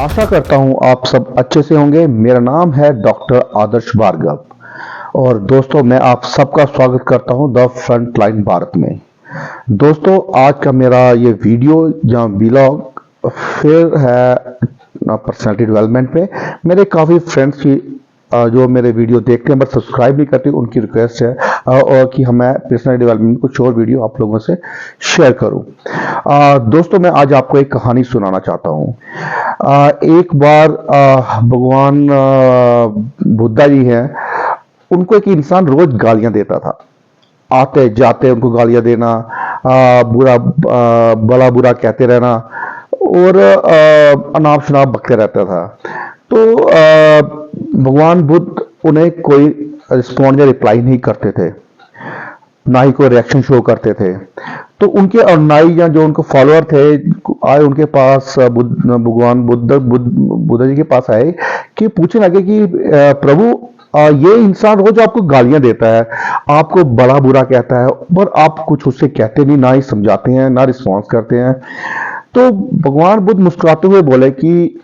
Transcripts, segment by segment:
आशा करता हूँ आप सब अच्छे से होंगे। मेरा नाम है डॉक्टर आदर्श भार्गव और दोस्तों मैं आप सबका स्वागत करता हूँ द फ्रंट लाइन भारत में। दोस्तों आज का मेरा ये वीडियो या व्लॉग फिर है पर्सनालिटी डेवलपमेंट पे। मेरे काफ़ी फ्रेंड्स की जो मेरे वीडियो देखते हैं बट सब्सक्राइब नहीं करते, उनकी रिक्वेस्ट है और कि मैं पर्सनल डेवलपमेंट कुछ और वीडियो आप लोगों से शेयर करूं। दोस्तों मैं आज आपको एक कहानी सुनाना चाहता हूं। एक बार भगवान बुद्धा जी हैं, उनको एक इंसान रोज गालियां देता था। आते जाते उनको गालियां देना, बुरा भला बुरा कहते रहना और अनाप शनाप बकते रहता था। तो भगवान बुद्ध उन्हें कोई रिस्पॉन्ड या रिप्लाई नहीं करते थे, ना ही कोई रिएक्शन शो करते थे। तो उनके अनुयायी या जो उनको फॉलोअर थे आए उनके पास, भगवान बुद्ध जी के पास आए कि पूछने लगे कि प्रभु ये इंसान रोज आपको गालियां देता है, आपको बड़ा बुरा कहता है, पर आप कुछ उससे कहते नहीं, ना ही समझाते हैं ना रिस्पॉन्स करते हैं। तो भगवान बुद्ध मुस्कुराते हुए बोले कि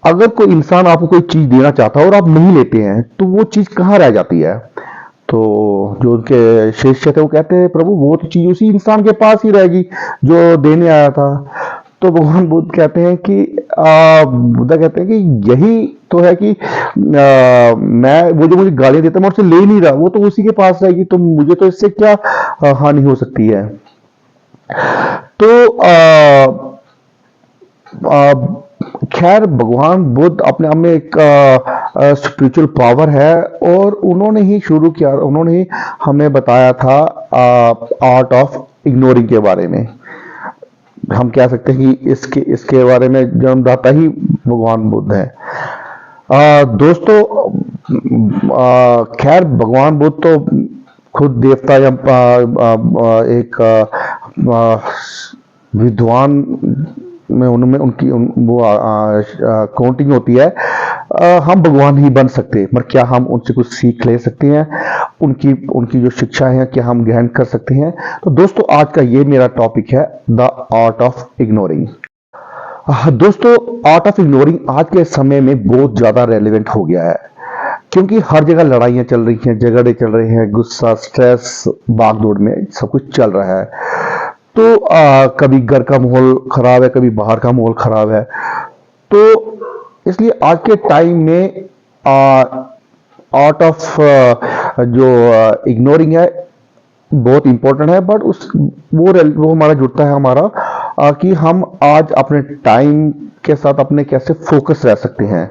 अगर कोई इंसान आपको कोई चीज देना चाहता है और आप नहीं लेते हैं तो वो चीज कहाँ रह जाती है। तो जो उनके शिष्य थे वो कहते हैं प्रभु वो तो चीज उसी इंसान के पास ही रहेगी जो देने आया था। तो भगवान बुद्ध कहते हैं कि बुद्धा कहते हैं कि यही तो है कि मैं वो जो मुझे गालियां देता है मैं उससे ले नहीं रहा, वो तो उसी के पास रहेगी, तो मुझे तो इससे क्या हानि हो सकती है। तो खैर भगवान बुद्ध अपने आप में एक स्पिरिचुअल पावर है और उन्होंने ही शुरू किया, उन्होंने ही हमें बताया था आर्ट ऑफ इग्नोरिंग के बारे में। हम कह सकते हैं कि इसके बारे में जन्मदाता ही भगवान बुद्ध है। दोस्तों खैर भगवान बुद्ध तो खुद देवता या एक विद्वान में उनमें उनकी वो काउंटिंग होती है। हम भगवान ही बन सकते, पर क्या हम उनसे कुछ सीख ले सकते हैं, उनकी उनकी जो शिक्षा है क्या हम ग्रहण कर सकते हैं। तो दोस्तों आज का ये मेरा टॉपिक है द आर्ट ऑफ इग्नोरिंग। दोस्तों आर्ट ऑफ इग्नोरिंग आज के समय में बहुत ज्यादा रेलेवेंट हो गया है, क्योंकि हर जगह लड़ाइयां चल रही हैं, झगड़े चल रहे हैं, गुस्सा, स्ट्रेस, भागदौड़ में सब कुछ चल रहा है। तो कभी घर का माहौल खराब है, कभी बाहर का माहौल खराब है। तो इसलिए आज के टाइम में आर्ट ऑफ जो इग्नोरिंग है बहुत इंपॉर्टेंट है। बट उस वो हमारा जुड़ता है हमारा कि हम आज अपने टाइम के साथ अपने कैसे फोकस रह सकते हैं।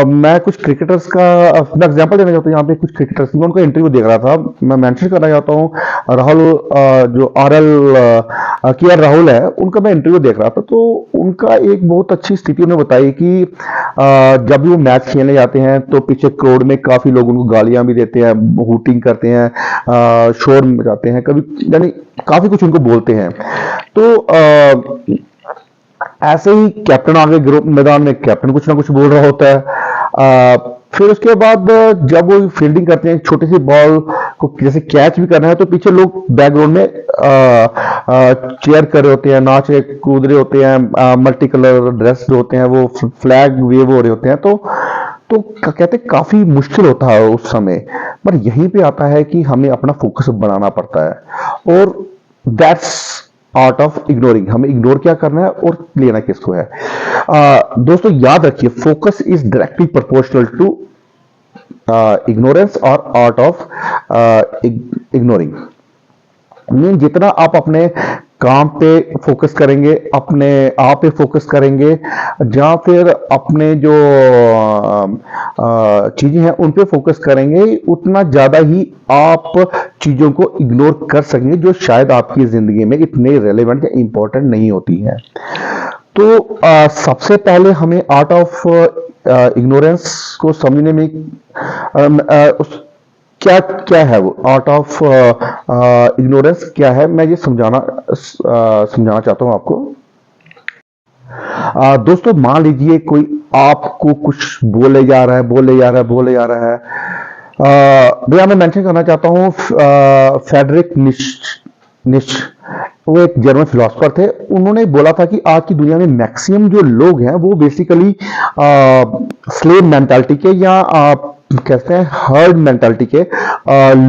मैं कुछ क्रिकेटर्स का मैं एग्जांपल देना चाहता हूँ। यहाँ पे कुछ क्रिकेटर्स, मैं उनका इंटरव्यू देख रहा था, मैं मेंशन करना चाहता हूँ राहुल, जो के आर राहुल है, उनका मैं इंटरव्यू देख रहा था। तो उनका एक बहुत अच्छी स्थिति उन्होंने बताई कि जब भी वो मैच खेलने जाते हैं तो पीछे क्राउड में काफी लोग उनको गालियां भी देते हैं, हूटिंग करते हैं, शोर मचाते हैं, कभी यानी काफी कुछ उनको बोलते हैं। तो ऐसे ही कैप्टन आगे ग्रुप मैदान में कैप्टन कुछ ना कुछ बोल रहा होता है। फिर उसके बाद जब वो फील्डिंग करते हैं, छोटी सी बॉल को जैसे कैच भी करना है, तो पीछे लोग बैकग्राउंड में चेयर कर रहे होते हैं, नाच रहे कूद रहे होते हैं, मल्टी कलर ड्रेस जो होते हैं वो फ्लैग वेव हो रहे होते हैं। तो कहते काफी मुश्किल होता है उस समय, पर यहीं पे आता है कि हमें अपना फोकस बनाना पड़ता है और दैट्स आर्ट ऑफ इग्नोरिंग। हमें इग्नोर क्या करना है और लेना किसको है। दोस्तों याद रखिए, focus is directly proportional to ignorance और आर्ट ऑफ इग्नोरिंग। मीन जितना आप अपने काम पे फोकस करेंगे, अपने आप पे फोकस करेंगे, या फिर अपने जो चीजें हैं उन पे फोकस करेंगे, उतना ज्यादा ही आप चीजों को इग्नोर कर सकेंगे जो शायद आपकी जिंदगी में इतने रेलेवेंट या इंपॉर्टेंट नहीं होती हैं। तो सबसे पहले हमें आर्ट ऑफ इग्नोरेंस को समझने में क्या क्या है, वो आर्ट ऑफ इग्नोरेंस क्या है, मैं ये समझाना चाहता हूं आपको। दोस्तों मान लीजिए कोई आपको कुछ बोले जा रहा है। भैया मैं मेंशन करना चाहता हूं फ्रेडरिक निश वो एक जर्मन फिलोसफर थे। उन्होंने बोला था कि आज की दुनिया में मैक्सिमम जो लोग हैं वो बेसिकली स्लेव मेंटालिटी के या कहते हैं हर्ड मेंटालिटी के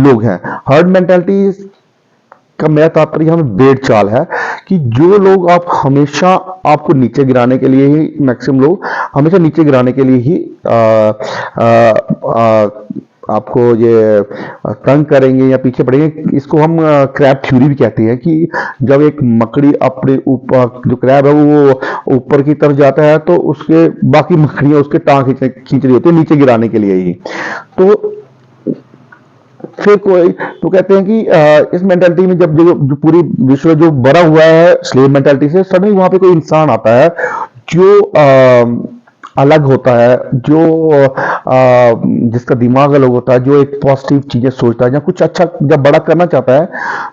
लोग हैं। हर्ड मेंटालिटी का मेरा तात्पर्य हमें बेड चाल है कि जो लोग आप हमेशा आपको नीचे गिराने के लिए ही, मैक्सिमम लोग हमेशा नीचे गिराने के लिए ही आपको ये तंग करेंगे या पीछे पड़ेंगे। इसको हम क्रैब थ्योरी भी कहते हैं कि जब एक मकड़ी अपने ऊपर, जो क्रैब है वो ऊपर की तरफ जाता है तो उसके बाकी मकड़ियां उसके टांग खींच रही होती है नीचे गिराने के लिए ही। तो फिर कोई तो कहते हैं कि इस मेंटालिटी में जब जो पूरी विश्व जो बड़ा हुआ है स्लेव मेंटालिटी से, सडनली वहां पे कोई इंसान आता है जो अलग होता है, जो जिसका दिमाग अलग होता है, जो एक पॉजिटिव चीजें सोचता है या कुछ अच्छा जब बड़ा करना चाहता है,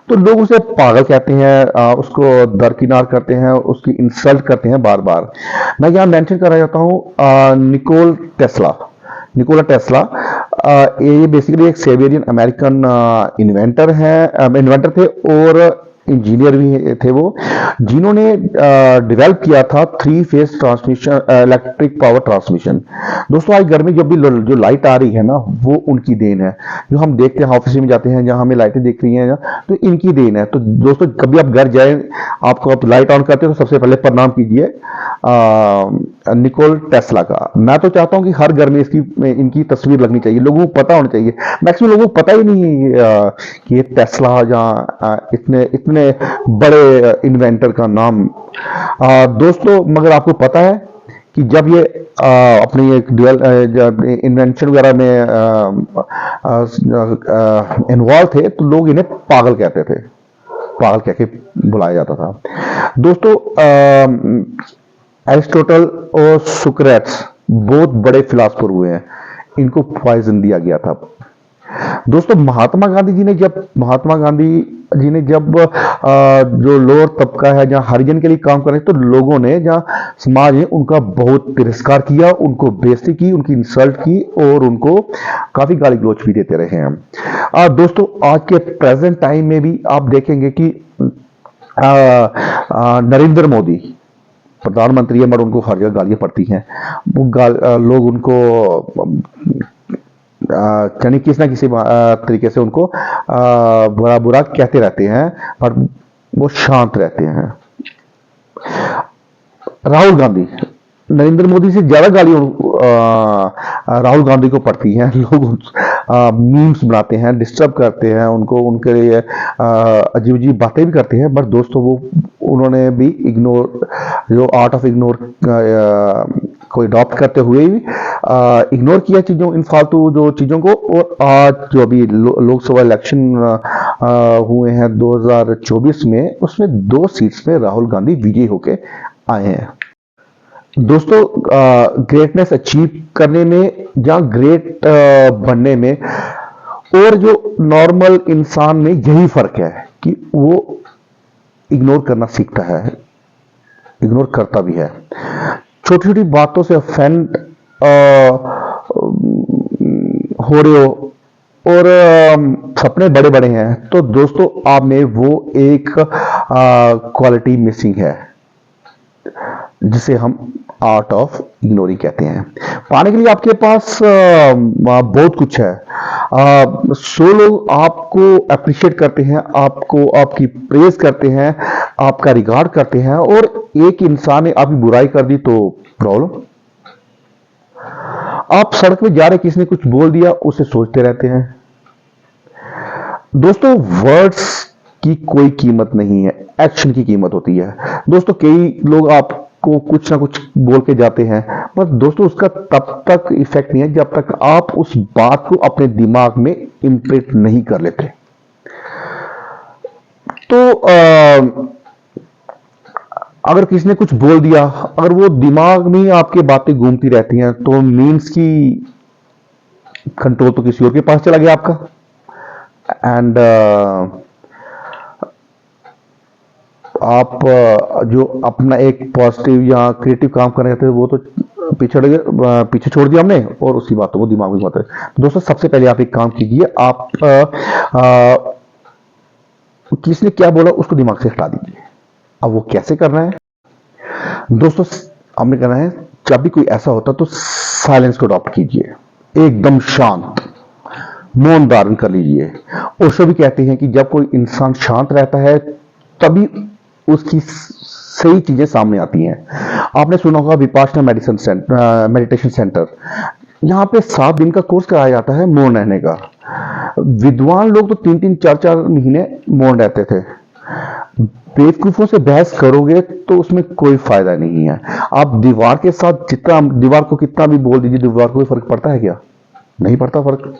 तो लोग उसे पागल कहते हैं, उसको दरकिनार करते हैं, उसकी इंसल्ट करते हैं बार बार। मैं यहाँ मेंशन करना चाहता हूँ निकोला टेस्ला। ये बेसिकली एक सेवेरियन अमेरिकन इन्वेंटर थे और इंजीनियर भी थे वो, जिन्होंने डेवलप किया था 3 phase transmission, electric power transmission. दोस्तों आज घर में जब भी जो लाइट आ रही है ना, वो उनकी देन है। जो हम देखते हैं ऑफिस में जाते हैं जहां हमें लाइटें दिख रही हैं तो इनकी देन है। तो दोस्तों कभी आप घर जाए, आपको आप लाइट ऑन करते हो तो सबसे पहले प्रणाम कीजिए निकोल टेस्ला का। मैं तो चाहता हूं कि हर घर में इनकी तस्वीर लगनी चाहिए, लोगों को पता होना चाहिए। मैक्सिमम लोगों को पता ही नहीं है कि ये टेस्ला या इतने बड़े इन्वेंटर का नाम। दोस्तों मगर आपको पता है कि जब ये अपनी एक इन्वेंशन वगैरह में इन्वॉल्व थे तो लोग इन्हें पागल कहते थे, पागल कह के बुलाया जाता था। दोस्तों एरिस्टोटल और सुक्रेट्स बहुत बड़े फिलासफर हुए हैं, इनको पॉइजन दिया गया था। दोस्तों महात्मा गांधी जी ने जब जो लोअर तबका है जहां हरिजन के लिए काम कर रहे तो लोगों ने, जहां समाज ने उनका बहुत तिरस्कार किया, उनको बेइज्जती की, उनकी इंसल्ट की और उनको काफी गाली गलौज भी देते रहे हैं। दोस्तों आज के प्रेजेंट टाइम में भी आप देखेंगे कि नरेंद्र मोदी प्रधानमंत्री है मगर उनको हर जगह गालियां पड़ती हैं। लोग उनको यानी किसी ना किसी तरीके से उनको बुरा बुरा कहते रहते हैं पर वो शांत रहते हैं। राहुल गांधी, नरेंद्र मोदी से ज्यादा गालियां राहुल गांधी को पड़ती हैं। लोग मीम्स बनाते हैं, डिस्टर्ब करते हैं उनको, उनके लिए अजीब अजीब बातें भी करते हैं। बट दोस्तों वो उन्होंने भी इग्नोर, जो आर्ट ऑफ इग्नोर को अडॉप्ट करते हुए भी इग्नोर किया चीजों, इन फालतू जो चीजों को। और आज जो अभी लोकसभा इलेक्शन हुए हैं 2024 में, उसमें 2 सीट्स में राहुल गांधी विजयी होके आए हैं। दोस्तों ग्रेटनेस अचीव करने में या ग्रेट बनने में और जो नॉर्मल इंसान में यही फर्क है कि वो इग्नोर करना सीखता है, इग्नोर करता भी है। छोटी छोटी बातों से ऑफेंड हो रहे हो और सपने बड़े बड़े हैं तो दोस्तों आप में वो एक क्वालिटी मिसिंग है जिसे हम आर्ट ऑफ इग्नोरिंग कहते हैं। पाने के लिए आपके पास बहुत कुछ है। 100 लोग आपको अप्रिशिएट करते हैं, आपको आपकी प्रेज करते हैं, आपका रिगार्ड करते हैं, और एक इंसान ने आपकी बुराई कर दी तो प्रॉब्लम। आप सड़क पे जा रहे, किसी ने कुछ बोल दिया, उसे सोचते रहते हैं। दोस्तों वर्ड्स की कोई कीमत नहीं है, एक्शन की कीमत होती है। दोस्तों कई लोग आपको कुछ ना कुछ बोल के जाते हैं, पर दोस्तों उसका तब तक इफेक्ट नहीं है जब तक आप उस बात को अपने दिमाग में इंप्रिंट नहीं कर लेते। तो अगर किसी ने कुछ बोल दिया, अगर वो दिमाग में आपकी बातें घूमती रहती हैं तो मीन्स की कंट्रोल तो किसी और के पास चला गया आपका। एंड आप जो अपना एक पॉजिटिव या क्रिएटिव काम करने जाते थे वो तो पीछे छोड़ दिया हमने और उसी बातों को दिमाग में घुमाते। दोस्तों सबसे पहले आप एक काम कीजिए, आप किसने क्या बोला उसको दिमाग से हटा दीजिए। अब वो कैसे करना है दोस्तों, आपने करना है जब भी कोई ऐसा होता तो साइलेंस को अडॉप्ट कीजिए, एकदम शांत मौन धारण कर लीजिए। ओशो भी कहते हैं कि जब कोई इंसान शांत रहता है तभी उसकी सही चीजें सामने आती हैं। आपने सुना होगा विपाशना मेडिटेशन सेंटर, यहाँ पे 7 दिन का कोर्स कराया जाता है मौन रहने का। विद्वान लोग तो 3-3 4-4 महीने मौन रहते थे। बेवकूफों से बहस करोगे तो उसमें कोई फायदा नहीं है। आप दीवार के साथ जितना, दीवार को कितना भी बोल दीजिए, दीवार को कोई फर्क पड़ता है क्या? नहीं पड़ता फर्क,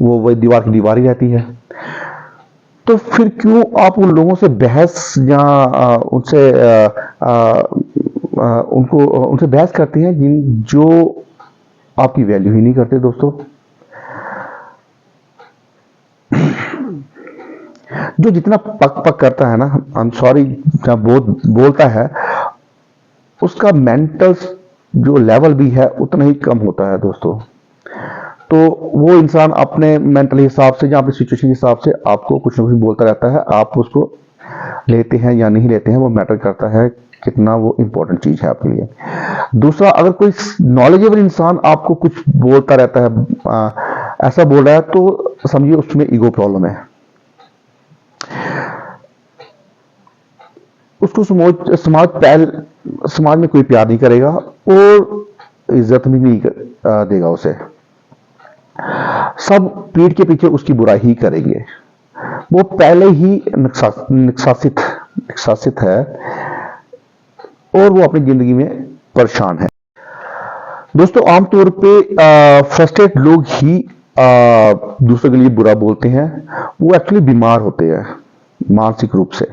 वो वही दीवार की दीवार ही रहती है। तो फिर क्यों आप उन लोगों से बहस या उनसे उनसे बहस करते हैं जो आपकी वैल्यू ही नहीं करते दोस्तों। जो जितना पक पक करता है ना, आई एम सॉरी, जब बोलता है उसका मेंटल जो लेवल भी है उतना ही कम होता है दोस्तों। तो वो इंसान अपने मेंटल हिसाब से या अपनी सिचुएशन के हिसाब से आपको कुछ ना कुछ बोलता रहता है। आप उसको लेते हैं या नहीं लेते हैं वो मैटर करता है, कितना वो इंपॉर्टेंट चीज है आपके लिए। दूसरा, अगर कोई नॉलेजेबल इंसान आपको कुछ बोलता रहता है, ऐसा बोल रहा है, तो समझिए उसमें ईगो प्रॉब्लम है। उसको समाज में कोई प्यार नहीं करेगा और इज्जत भी नहीं देगा उसे। सब पीठ के पीछे उसकी बुराई ही करेंगे। वो पहले ही निष्कासित है और वो अपनी जिंदगी में परेशान है। दोस्तों, आमतौर पे फ्रस्ट्रेट लोग ही दूसरों के लिए बुरा बोलते हैं। वो एक्चुअली बीमार होते हैं मानसिक रूप से।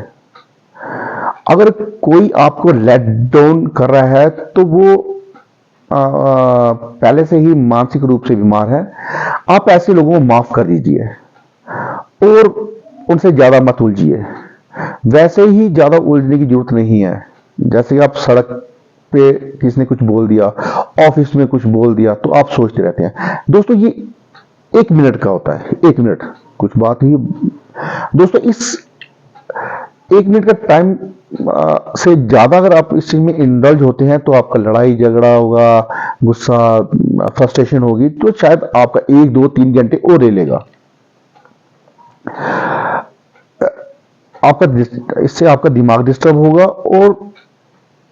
अगर कोई आपको लेट डाउन कर रहा है तो वो पहले से ही मानसिक रूप से बीमार है। आप ऐसे लोगों को माफ कर दीजिए और उनसे ज्यादा मत उलझिए। वैसे ही ज्यादा उलझने की जरूरत नहीं है। जैसे आप सड़क पे किसी ने कुछ बोल दिया, ऑफिस में कुछ बोल दिया, तो आप सोचते रहते हैं। दोस्तों, ये 1 मिनट का होता है, 1 मिनट कुछ बात ही। दोस्तों, इस 1 मिनट का टाइम से ज्यादा अगर आप इस चीज में इंडल्ज होते हैं तो आपका लड़ाई झगड़ा होगा, गुस्सा, फ्रस्ट्रेशन होगी, तो शायद आपका 1, 2, 3 घंटे और ले लेगा। इससे आपका दिमाग डिस्टर्ब होगा और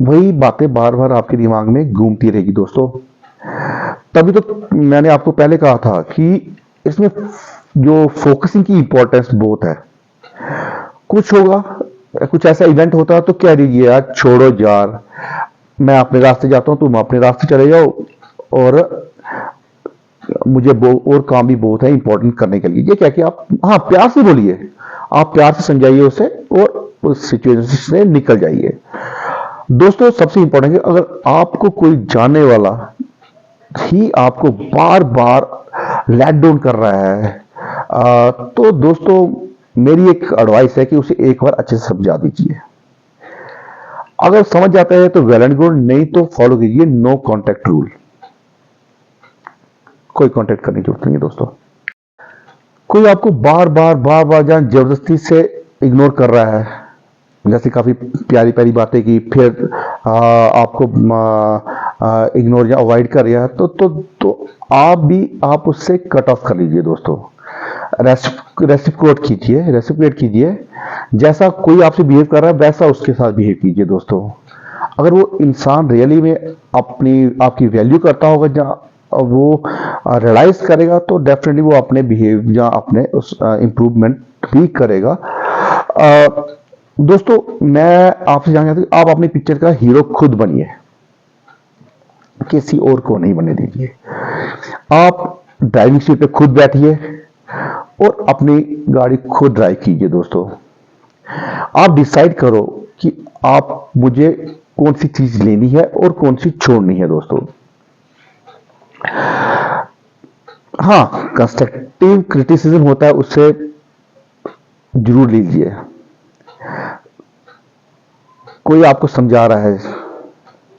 वही बातें बार बार आपके दिमाग में घूमती रहेगी दोस्तों। तभी तो मैंने आपको पहले कहा था कि इसमें जो फोकसिंग की इंपॉर्टेंस बहुत है। कुछ होगा, कुछ ऐसा इवेंट होता है तो कह दीजिए यार छोड़ो यार, मैं अपने रास्ते जाता हूं, तुम अपने रास्ते चले जाओ, और मुझे और काम भी बहुत है इंपॉर्टेंट करने के लिए। ये क्या कि आप, हाँ, प्यार से बोलिए, आप प्यार से समझाइए उसे और उस सिचुएशन से निकल जाइए। दोस्तों, सबसे इंपॉर्टेंट है, अगर आपको कोई जानने वाला ही आपको बार बार लेट डाउन कर रहा है, तो दोस्तों मेरी एक एडवाइस है कि उसे एक बार अच्छे से समझा दीजिए। अगर समझ जाता है तो वेल एंड गुड, नहीं तो फॉलो कीजिए नो कॉन्टैक्ट रूल। कोई कॉन्टैक्ट करने की जरूरत नहीं है दोस्तों। कोई आपको बार बार जहां जबरदस्ती से इग्नोर कर रहा है, जैसे काफी प्यारी प्यारी बातें की, फिर आपको इग्नोर या अवॉइड कर रहा है, तो आप उससे कट ऑफ कर लीजिए दोस्तों। रेसिप्रोकेट कीजिए। जैसा कोई आपसे बिहेव कर रहा है वैसा उसके साथ बिहेव कीजिए दोस्तों। अगर वो इंसान रियली में आपकी वैल्यू करता होगा या वो रियलाइज करेगा तो डेफिनेटली वो अपने बिहेव या अपने उस इंप्रूवमेंट भी करेगा। दोस्तों, मैं आपसे जानना चाहता हूं, आप अपनी पिक्चर का हीरो खुद बनिए, किसी और को नहीं बनने दीजिए। आप ड्राइविंग सीट पे खुद बैठिए और अपनी गाड़ी खुद ड्राइव कीजिए दोस्तों। आप डिसाइड करो कि आप मुझे कौन सी चीज लेनी है और कौन सी छोड़नी है दोस्तों। हाँ, कंस्ट्रक्टिव क्रिटिसिज्म होता है, उससे जरूर लीजिए। कोई आपको समझा रहा है,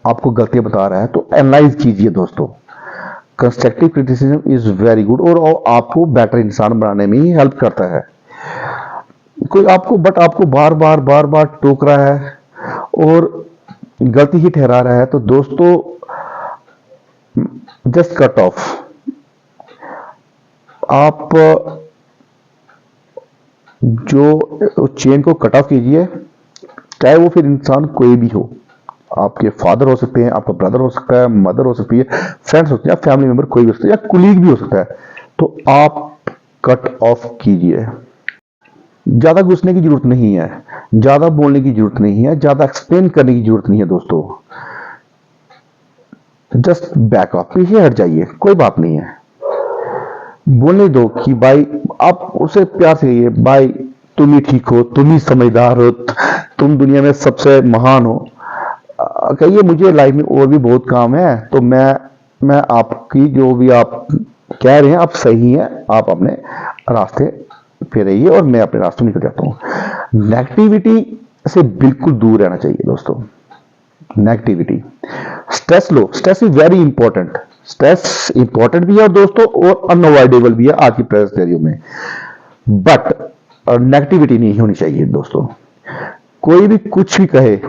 आपको गलतियां बता रहा है, तो एनालाइज कीजिए दोस्तों। Constructive criticism is very good और आपको बेटर इंसान बनाने में ही हेल्प करता है। कोई आपको बार बार टोक रहा है और गलती ही ठहरा रहा है, तो दोस्तों जस्ट कट ऑफ। आप जो चेन को कट ऑफ कीजिए, चाहे वो फिर इंसान कोई भी हो। आपके फादर हो सकते हैं, आपका ब्रदर हो सकता है, मदर हो सकती है, फ्रेंड्स हो सकते हैं, फैमिली मेंबर कोई भी हो सकता है, या कुलीग भी हो सकता है। तो आप कट ऑफ कीजिए। ज्यादा घुसने की जरूरत नहीं है, ज्यादा बोलने की जरूरत नहीं है, ज्यादा एक्सप्लेन करने की जरूरत नहीं है दोस्तों। जस्ट बैक ऑफ, पीछे हट जाइए, कोई बात नहीं है। बोलने दो कि भाई, आप उसे प्यार से कहिए, भाई तुम ही ठीक हो, तुम ही समझदार हो, तुम दुनिया में सबसे महान हो। कहिए मुझे लाइफ में और भी बहुत काम है, तो मैं आपकी जो भी आप कह रहे हैं आप सही हैं, आप अपने रास्ते पे रहिए और मैं अपने रास्ते में निकल जाता हूँ। नेगेटिविटी से बिल्कुल दूर रहना चाहिए दोस्तों। Negativity, stress low, stress is very important. Stress important भी है और दोस्तों, और अनअवॉइडेबल भी है आज की प्रेजेंट सिनेरियो में। बट नेगेटिविटी नहीं होनी चाहिए दोस्तों। कोई भी कुछ भी कहे,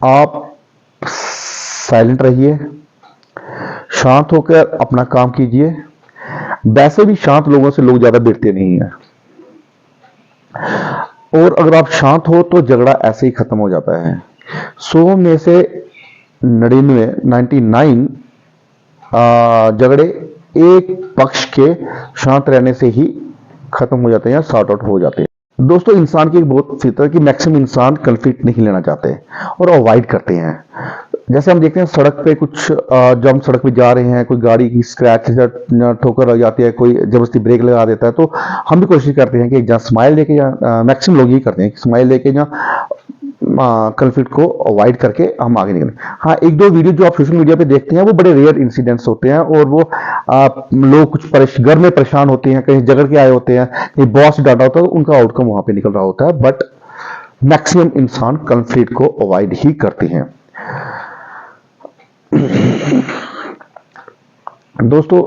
आप साइलेंट रहिए, शांत होकर अपना काम कीजिए। वैसे भी शांत लोगों से लोग ज्यादा भिड़ते नहीं हैं, और अगर आप शांत हो तो झगड़ा ऐसे ही खत्म हो जाता है। 100 में से 99 झगड़े एक पक्ष के शांत रहने से ही खत्म हो जाते हैं या सॉर्ट आउट हो जाते हैं। दोस्तों, इंसान की एक बहुत फितरत है कि मैक्सिमम इंसान कन्फ्लिक्ट नहीं लेना चाहते और अवॉइड करते हैं। जैसे हम देखते हैं सड़क पे कुछ, जब हम सड़क पे जा रहे हैं, कोई गाड़ी की स्क्रैच या ठोकर हो जाती है, कोई जबरदस्ती ब्रेक लगा देता है, तो हम भी कोशिश करते हैं कि जहाँ स्माइल लेके, या मैक्सिमम लोग यही करते हैं कि स्माइल लेके या कन्फ्लिक्ट को अवॉइड करके हम आगे निकलें। हाँ, एक दो वीडियो जो आप सोशल मीडिया पे देखते हैं वो बड़े रेयर इंसिडेंट्स होते हैं, और वो लोग कुछ घर में परेशान होते हैं, कहीं झगड़ के आए होते हैं, कहीं बॉस डांटा होता है, तो उनका आउटकम वहां पे निकल रहा होता है। बट मैक्सिमम इंसान कन्फ्लिक्ट को अवॉइड ही करते हैं। दोस्तों,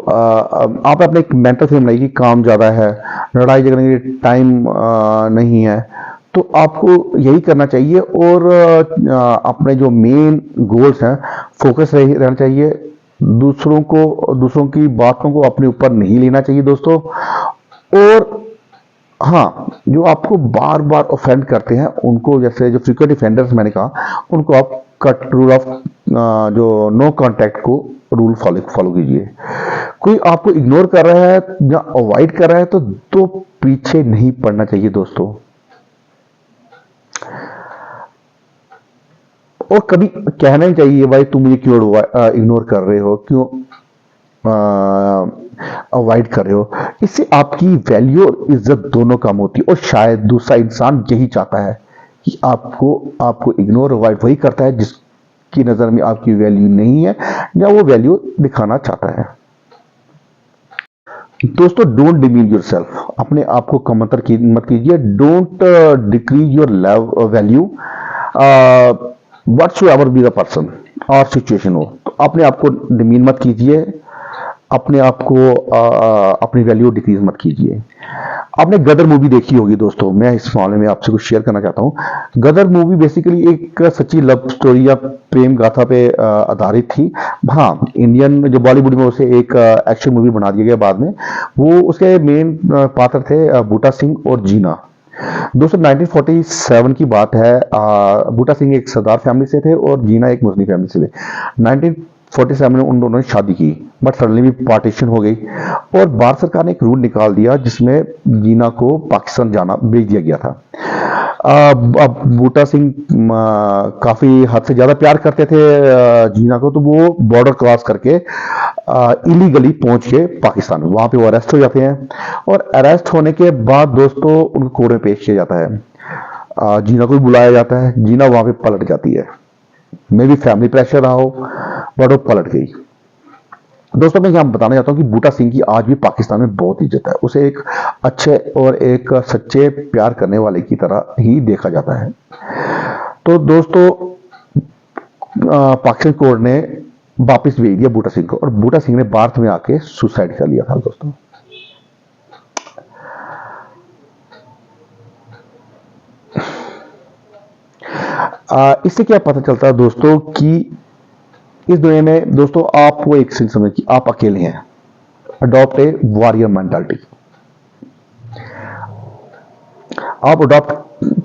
आप अपने एक मेंटल फ्रेम बनाइए कि काम ज्यादा है, लड़ाई झगड़ने के लिए टाइम नहीं है, तो आपको यही करना चाहिए। और अपने जो मेन गोल्स हैं, फोकस रहना चाहिए। दूसरों की बातों को अपने ऊपर नहीं लेना चाहिए दोस्तों। और हाँ, जो आपको बार बार ऑफेंड करते हैं उनको, जैसे जो फ्रीक्वेंट ऑफेंडर्स मैंने कहा, उनको आप कट रूल ऑफ जो नो कांटेक्ट को रूल फॉलो कीजिए। कोई आपको इग्नोर कर रहा है या अवॉइड कर रहा है तो पीछे नहीं पड़ना चाहिए दोस्तों। और कभी कहना ही चाहिए, भाई तुम मुझे क्यों इग्नोर कर रहे हो, क्यों अवॉइड कर रहे हो। इससे आपकी वैल्यू और इज्जत दोनों कम होती है, और शायद दूसरा इंसान यही चाहता है कि आपको इग्नोर अवॉइड वही करता है जिसकी नजर में आपकी वैल्यू नहीं है या वो वैल्यू दिखाना चाहता है। दोस्तों, डोंट डिमीन योरसेल्फ, अपने आप को कमतर मत कीजिए। Don't decrease your value what shoe ever be the person और सिचुएशन हो, तो अपने आप को डिमीन मत कीजिए, अपने आप को अपनी वैल्यू डिक्रीज मत कीजिए। आपने गदर मूवी देखी होगी दोस्तों, मैं इस मामले में आपसे कुछ शेयर करना चाहता हूं। गदर मूवी बेसिकली एक सच्ची लव स्टोरी या प्रेम गाथा पे आधारित थी। हाँ, इंडियन जो बॉलीवुड में उसे एक एक्शन मूवी बना दिया गया बाद में। वो उसके मेन पात्र थे बूटा सिंह और जीना। दोस्तों, 1947 की बात है। बूटा सिंह एक सरदार फैमिली से थे और जीना एक मुस्लिम फैमिली से थे। 1947 में उन दोनों ने शादी की, बट सडनली भी पार्टीशन हो गई, और भारत सरकार ने एक रूल निकाल दिया जिसमें जीना को पाकिस्तान जाना भेज दिया गया था। अब बूटा सिंह काफी हद से ज्यादा प्यार करते थे जीना को, तो वो बॉर्डर क्रॉस करके इलीगली पहुंच के पाकिस्तान, वहां पे वो अरेस्ट हो जाते हैं। और अरेस्ट होने के बाद दोस्तों उनको कोर्ट में पेश किया जाता है। जीना को भी बुलाया जाता है। जीना वहां पे पलट जाती है। मे भी फैमिली प्रेशर रहा हो, बट वो पलट गई। दोस्तों, मैं यहां बताना चाहता हूं कि बूटा सिंह की आज भी पाकिस्तान में बहुत इज्जत है। उसे एक अच्छे और एक सच्चे प्यार करने वाले की तरह ही देखा जाता है। तो दोस्तों, पाकिस्तान कोर्ट ने वापस भेज दिया बूटा सिंह को, और बूटा सिंह ने भारत में आके सुसाइड कर लिया था दोस्तों। इससे क्या पता चलता है दोस्तों कि इस दुनिया में दोस्तों आपको एक चीज समझ कि आप अकेले हैं। Adopt a warrior mentality. आप अडॉप्ट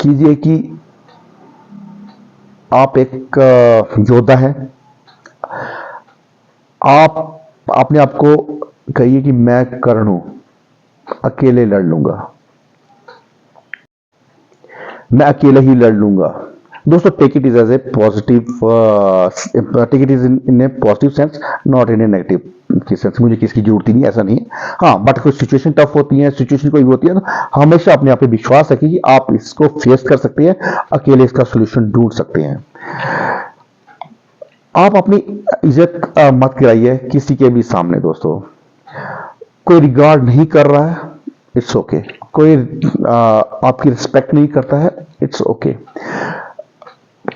कीजिए कि आप एक योद्धा हैं। आप अपने आप को कहिए कि मैं कर्ण हूं, अकेले लड़ लूंगा, मैं अकेले ही लड़ लूंगा। दोस्तों take it is as a positive, take it is in a positive sense, not in a negative की सेंस। मुझे किसकी जरूरत ही नहीं, ऐसा नहीं है। हाँ, बट कोई सिचुएशन टफ होती है, सिचुएशन कोई होती है तो हमेशा अपने आप पे विश्वास रखिए कि आप इसको फेस कर सकते हैं, अकेले इसका सोल्यूशन ढूंढ सकते हैं। आप अपनी इज्जत मत गिराइए किसी के भी सामने दोस्तों। कोई रिगार्ड नहीं कर रहा है, इट्स ओके। कोई आपकी रिस्पेक्ट नहीं करता है, इट्स ओके।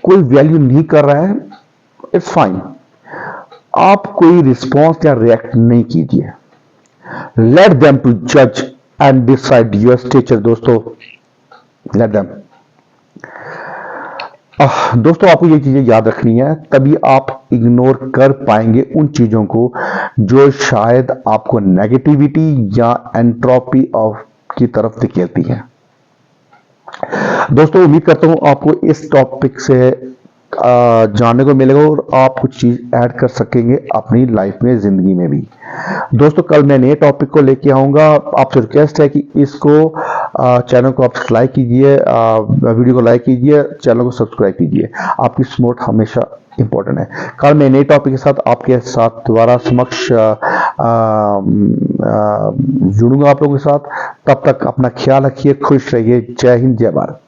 कोई वैल्यू नहीं कर रहा है, इट्स फाइन। आप कोई रिस्पॉन्स या रिएक्ट नहीं कीजिए। लेट देम टू जज एंड डिसाइड योर स्टेचर दोस्तों। Let them. दोस्तों आपको ये चीजें याद रखनी है, तभी आप इग्नोर कर पाएंगे उन चीजों को जो शायद आपको नेगेटिविटी या एंट्रोपी ऑफ की तरफ धकेलती है। दोस्तों उम्मीद करता हूं आपको इस टॉपिक से जानने को मिलेगा और आप कुछ चीज ऐड कर सकेंगे अपनी लाइफ में, जिंदगी में भी। दोस्तों कल मैं नए टॉपिक को लेके आऊंगा। आपसे रिक्वेस्ट है कि इसको चैनल को आप लाइक कीजिए, वीडियो को लाइक कीजिए, चैनल को सब्सक्राइब कीजिए। आपकी सपोर्ट हमेशा इंपॉर्टेंट है। कल मैं नए टॉपिक के साथ आपके साथ दोबारा समक्ष जुड़ूंगा आप लोगों के साथ। तब तक अपना ख्याल रखिए, खुश रहिए। जय हिंद, जय भारत।